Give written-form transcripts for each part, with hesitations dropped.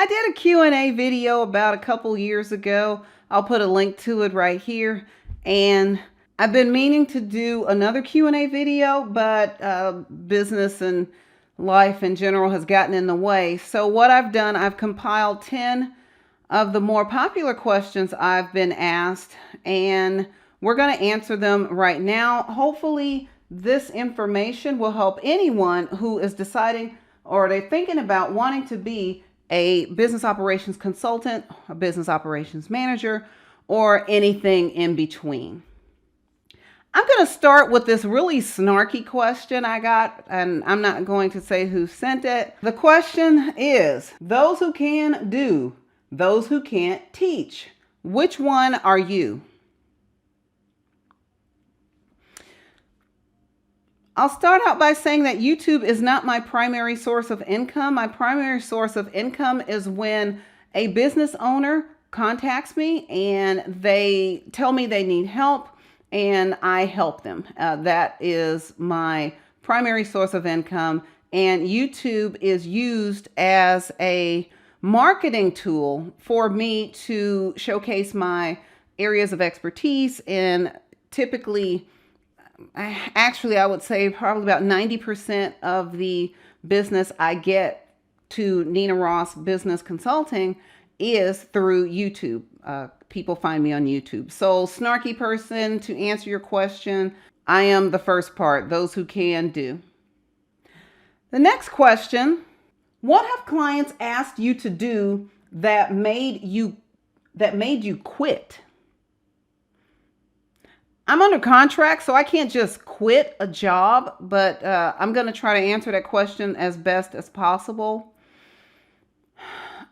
I did a Q&A video about a couple years ago. I'll put a link to it right here. And I've been meaning to do another Q&A video, but business and life in general has gotten in the way. So what I've done, I've compiled 10 of the more popular questions I've been asked, and we're going to answer them right now. Hopefully, this information will help anyone who is deciding or they're thinking about wanting to be a business operations consultant, a business operations manager, or anything in between. I'm going to start with this really snarky question I got, and I'm not going to say who sent it. The question is, those who can do, those who can't teach. Which one are you? I'll start out by saying that YouTube is not my primary source of income. My primary source of income is when a business owner contacts me and they tell me they need help and I help them. That is my primary source of income. And YouTube is used as a marketing tool for me to showcase my areas of expertise, and typically, actually, I would say probably about 90% of the business I get to Nina Ross Business Consulting is through YouTube. People find me on YouTube. So, snarky person, to answer your question, I am the first part, those who can do. The next question, what have clients asked you to do that made you quit? I'm under contract, so I can't just quit a job, but I'm going to try to answer that question as best as possible.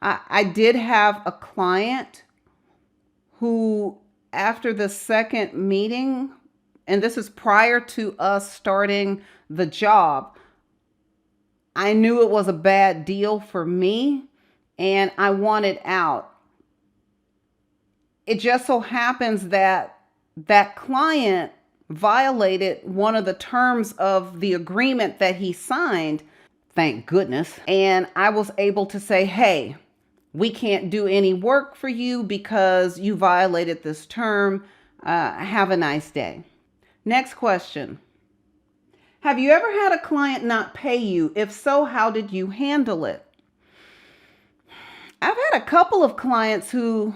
I did have a client who, after the second meeting, and this is prior to us starting the job, I knew it was a bad deal for me and I wanted out. It just so happens that that client violated one of the terms of the agreement that he signed, thank goodness. And I was able to say, hey, we can't do any work for you because you violated this term. Have a nice day. Next question. Have you ever had a client not pay you? If so, how did you handle it? I've had a couple of clients who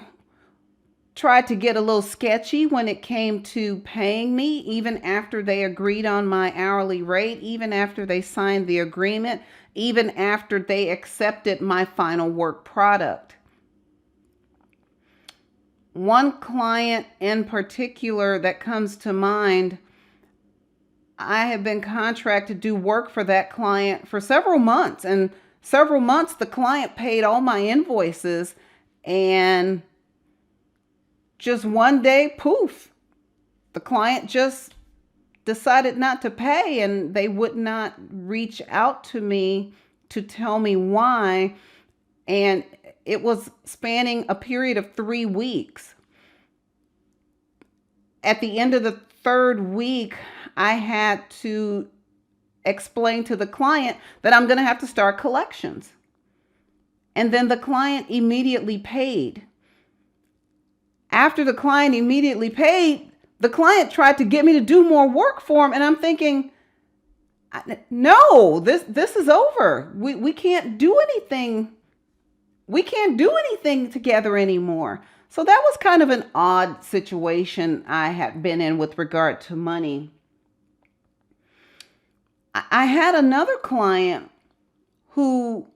tried to get a little sketchy when it came to paying me, even after they agreed on my hourly rate, even after they signed the agreement, even after they accepted my final work product. One client in particular that comes to mind, I have been contracted to do work for that client for several months, and several months the client paid all my invoices, and just one day, poof, the client just decided not to pay, and they would not reach out to me to tell me why. And it was spanning a period of 3 weeks. At the end of the third week, I had to explain to the client that I'm going to have to start collections. And then the client immediately paid. After the client immediately paid, the client tried to get me to do more work for him. And I'm thinking, no, this is over. We can't do anything. We can't do anything together anymore. So that was kind of an odd situation I had been in with regard to money. I had another client who,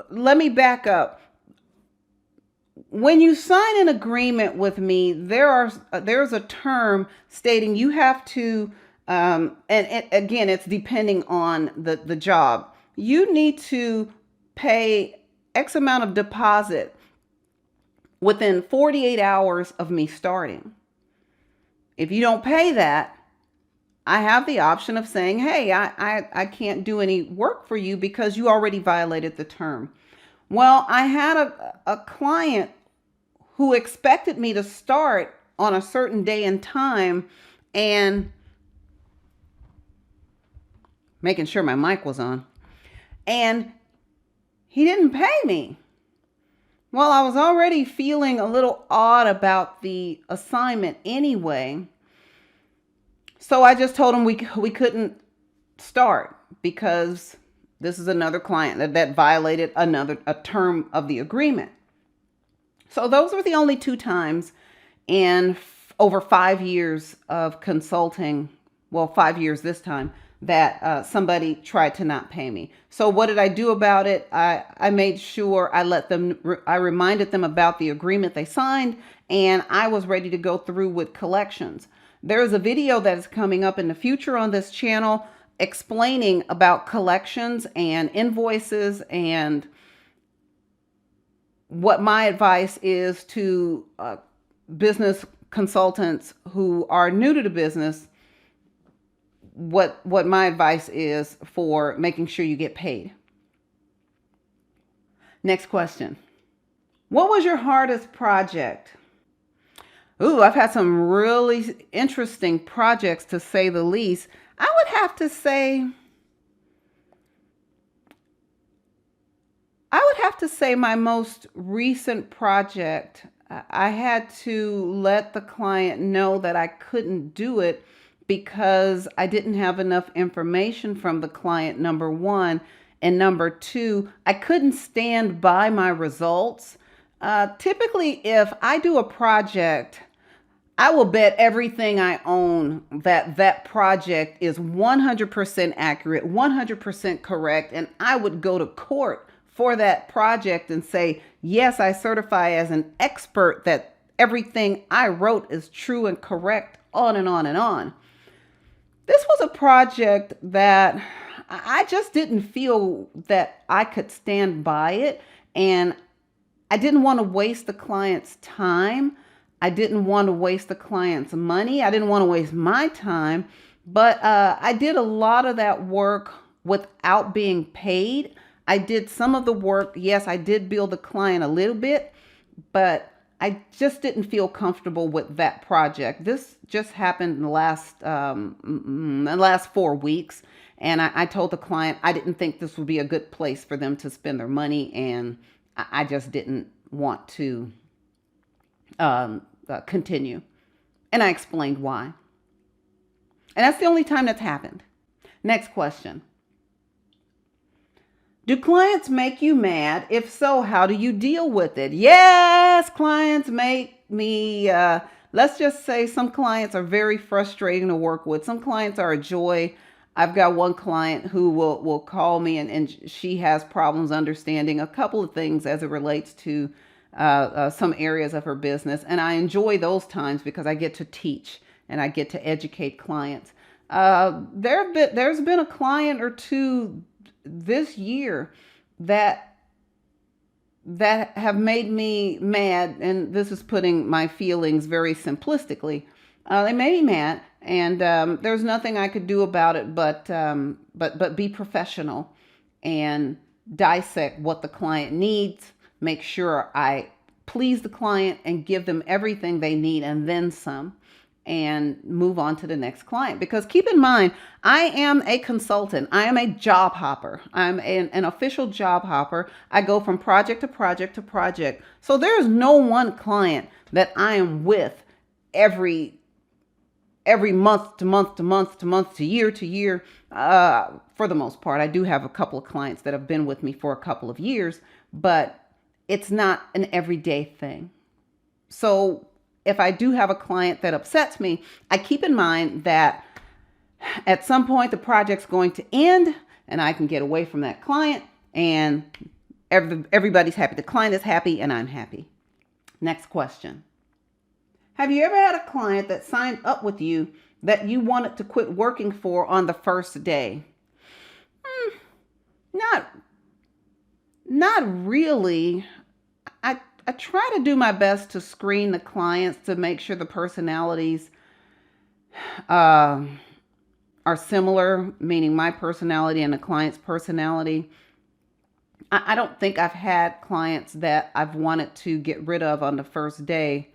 let me back up. When you sign an agreement with me, there's a term stating you have to, and again, it's depending on the job. You need to pay X amount of deposit within 48 hours of me starting. If you don't pay that, I have the option of saying, hey, I can't do any work for you because you already violated the term. Well, I had a client who expected me to start on a certain day and time, and making sure my mic was on. And he didn't pay me. Well, I was already feeling a little odd about the assignment anyway. So I just told him we couldn't start because this is another client that violated a term of the agreement. So those were the only two times in over 5 years of consulting, well, 5 years this time, that somebody tried to not pay me. So what did I do about it? I made sure I reminded them about the agreement they signed, and I was ready to go through with collections. There is a video that is coming up in the future on this channel explaining about collections and invoices and what my advice is to business consultants who are new to the business, what my advice is for making sure you get paid. Next question. What was your hardest project? Ooh, I've had some really interesting projects, to say the least. I would have to say my most recent project, I had to let the client know that I couldn't do it because I didn't have enough information from the client, number one. And number two, I couldn't stand by my results. Typically, if I do a project, I will bet everything I own that that project is 100% accurate, 100% correct, and I would go to court for that project and say, yes, I certify as an expert that everything I wrote is true and correct, on and on and on. This was a project that I just didn't feel that I could stand by it, and I didn't want to waste the client's time. I didn't want to waste the client's money. I didn't want to waste my time, but I did a lot of that work without being paid. I did some of the work. Yes, I did bill the client a little bit, but I just didn't feel comfortable with that project. This just happened in the last 4 weeks, and I told the client I didn't think this would be a good place for them to spend their money, and I just didn't want to continue. And I explained why. And that's the only time that's happened. Next question. Do clients make you mad? If so, how do you deal with it? Yes, clients make me, let's just say some clients are very frustrating to work with. Some clients are a joy. I've got one client who will call me and she has problems understanding a couple of things as it relates to some areas of her business. And I enjoy those times because I get to teach and I get to educate clients. There's been a client or two this year that have made me mad, and this is putting my feelings very simplistically. They made me mad, and there's nothing I could do about it but be professional and dissect what the client needs, make sure I please the client and give them everything they need and then some, and move on to the next client. Because keep in mind, I am a consultant. I am a job hopper. I'm an official job hopper. I go from project to project to project. So there is no one client that I am with every month to month to month to month to year to year. For the most part, I do have a couple of clients that have been with me for a couple of years, but it's not an everyday thing. So if I do have a client that upsets me, I keep in mind that at some point the project's going to end and I can get away from that client and everybody's happy. The client is happy and I'm happy. Next question. Have you ever had a client that signed up with you that you wanted to quit working for on the first day? Not really. I try to do my best to screen the clients to make sure the personalities are similar, meaning my personality and the client's personality. I don't think I've had clients that I've wanted to get rid of on the first day.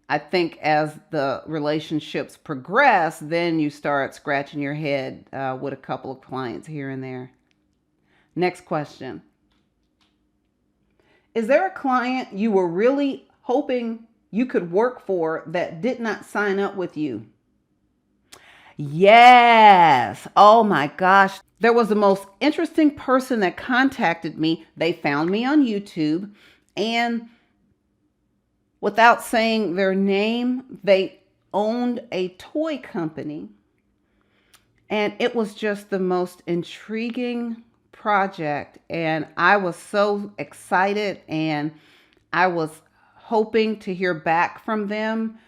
I think as the relationships progress, then you start scratching your head with a couple of clients here and there. Next question. Is there a client you were really hoping you could work for that did not sign up with you? Yes. Oh my gosh. There was the most interesting person that contacted me. They found me on YouTube, and without saying their name, they owned a toy company. And it was just the most intriguing project. And I was so excited, and I was hoping to hear back from them.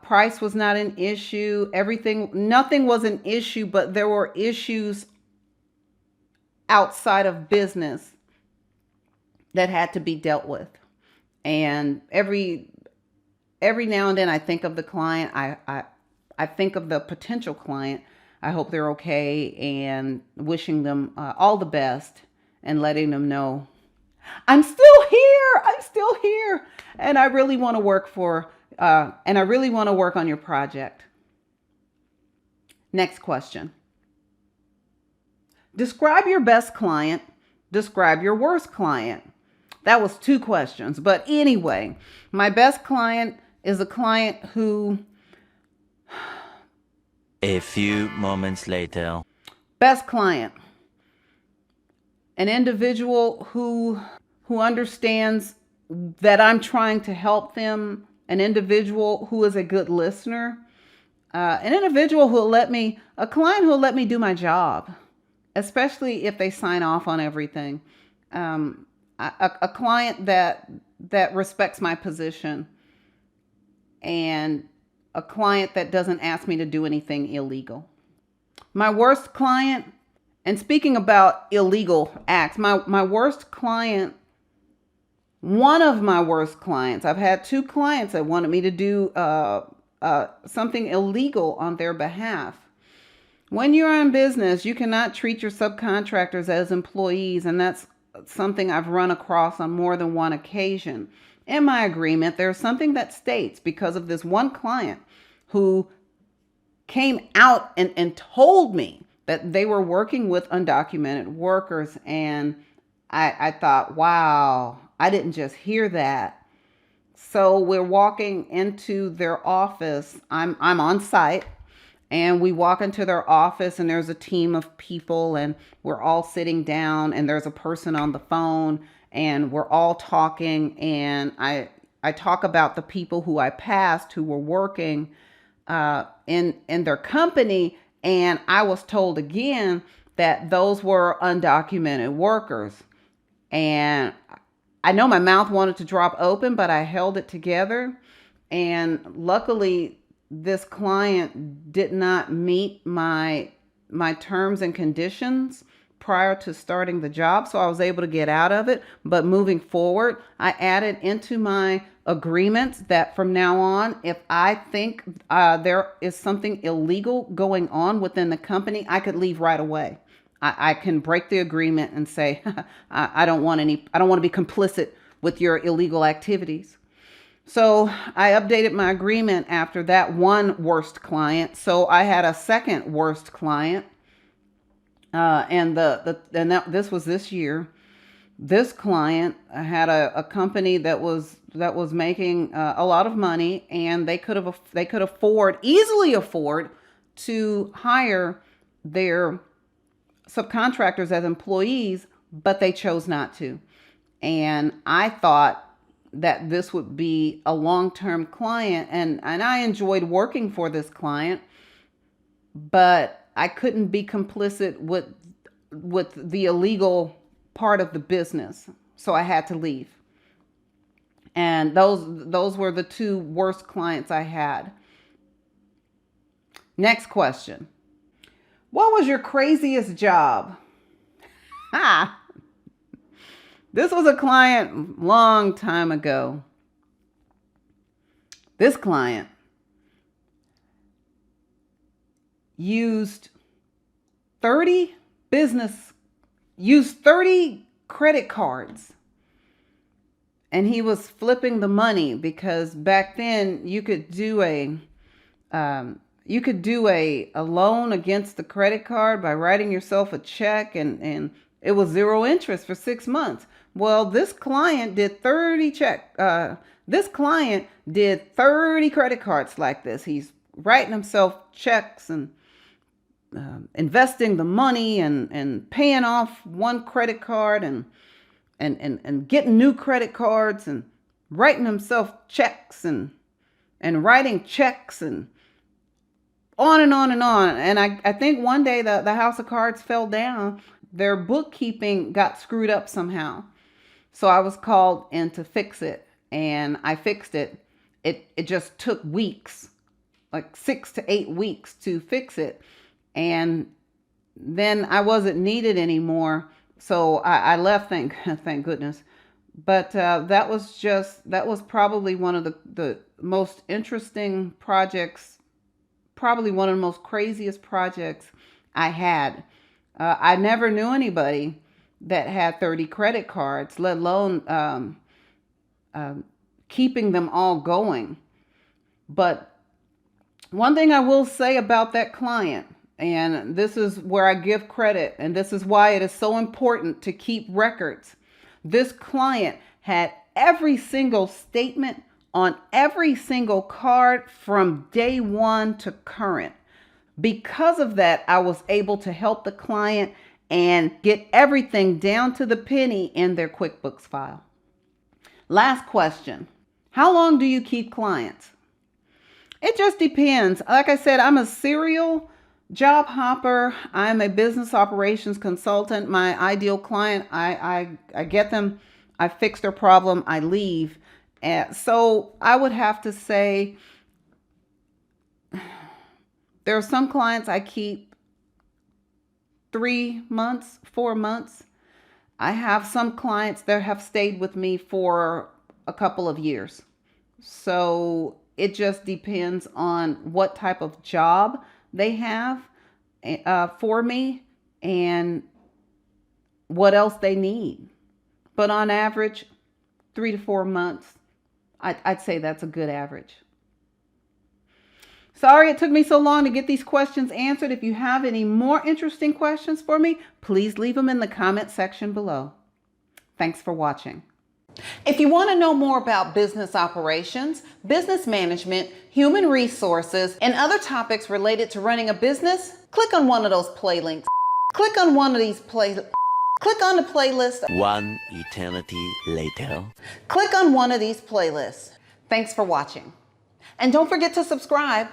Price was not an issue. Nothing was an issue, but there were issues outside of business that had to be dealt with. And every now and then I think of the client. I think of the potential client. I hope they're okay, and wishing them all the best, and letting them know I'm still here. I'm still here, and I really want to work and I really want to work on your project. Next question. Describe your best client. Describe your worst client. That was 2 questions. But anyway, my best client is a client who... A few moments later. Best client. An individual who understands that I'm trying to help them. An individual who is a good listener. An individual a client who will let me do my job, especially if they sign off on everything. A client that respects my position, and a client that doesn't ask me to do anything illegal. My worst client, and speaking about illegal acts, my worst client, one of my worst clients, I've had 2 clients that wanted me to do something illegal on their behalf. When you're in business, you cannot treat your subcontractors as employees, and that's something I've run across on more than one occasion. In my agreement, there's something that states, because of this one client who came out and told me that they were working with undocumented workers, and I thought, wow, I didn't just hear that. So we're walking into their office. I'm on site. And we walk into their office, and there's a team of people, and we're all sitting down, and there's a person on the phone, and we're all talking. And I talk about the people who I passed who were working in their company. And I was told again that those were undocumented workers. And I know my mouth wanted to drop open, but I held it together. And luckily, this client did not meet my terms and conditions prior to starting the job, so I was able to get out of it. But moving forward, I added into my agreements that from now on, if I think there is something illegal going on within the company, I could leave right away. I can break the agreement and say, I don't want to be complicit with your illegal activities. So I updated my agreement after that one worst client. So I had a second worst client, this was this year. This client had a company that was making a lot of money, and they could easily afford to hire their subcontractors as employees, but they chose not to. And I thought that this would be a long-term client, and I enjoyed working for this client, but I couldn't be complicit with the illegal part of the business, so I had to leave. And those were the 2 worst clients I had. Next question. What was your craziest job? Ha! This was a client long time ago. This client used 30 credit cards, and he was flipping the money, because back then you could do a loan against the credit card by writing yourself a check and It was zero interest for 6 months. Well, this client did 30 credit cards like this. He's writing himself checks and investing the money and paying off one credit card and getting new credit cards and writing himself checks and writing checks and on and on and on. And I think one day the house of cards fell down. Their bookkeeping got screwed up somehow. So I was called in to fix it, and I fixed it. It just took weeks, like 6 to 8 weeks to fix it. And then I wasn't needed anymore. So I left, thank goodness. But that was probably one of the most interesting projects, probably one of the most craziest projects I had. I never knew anybody that had 30 credit cards, let alone keeping them all going. But one thing I will say about that client, and this is where I give credit, and this is why it is so important to keep records. This client had every single statement on every single card from day one to current. Because of that, I was able to help the client and get everything down to the penny in their QuickBooks file. Last question. How long do you keep clients? It just depends. Like I said, I'm a serial job hopper. I'm a business operations consultant. My ideal client, I get them, I fix their problem, I leave. So I would have to say there are some clients I keep 3 months, 4 months. I have some clients that have stayed with me for a couple of years. So it just depends on what type of job they have for me and what else they need. But on average, 3 to 4 months, I'd say that's a good average. Sorry it took me so long to get these questions answered. If you have any more interesting questions for me, please leave them in the comment section below. Thanks for watching. If you want to know more about business operations, business management, human resources, and other topics related to running a business, click on one of those play links. Click on one of these Click on the playlist. One eternity later. Click on one of these playlists. Thanks for watching. And don't forget to subscribe.